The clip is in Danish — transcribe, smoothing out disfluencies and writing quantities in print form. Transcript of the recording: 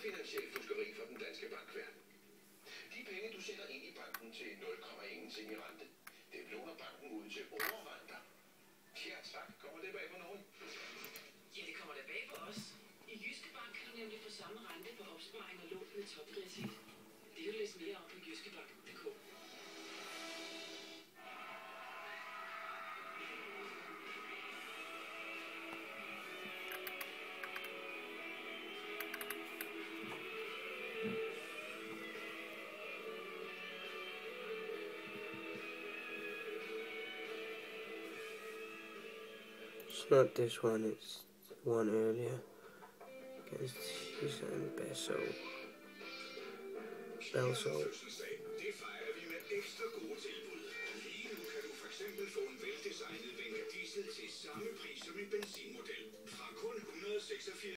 finansielt fuskeri fra den danske bankverden. De penge, du sender ind i banken til 0,1 i rente, det låner banken ud til overrenter. Ja tak, kommer det bag på nogen? Ja, det kommer da bag på os. I Jyske Bank kan du nemlig få samme rente på opsparing og lån med topprioritet. Det kan du læse mere om på jyskebank.dk. It's not this one, it's the one earlier. Because she's on Belso. Det fejrer vi med ekstra gode tilbud. Lige nu kan du for eksempel få en veldesignet Venga Diesel til samme pris som en benzinmodel. Fra kun 186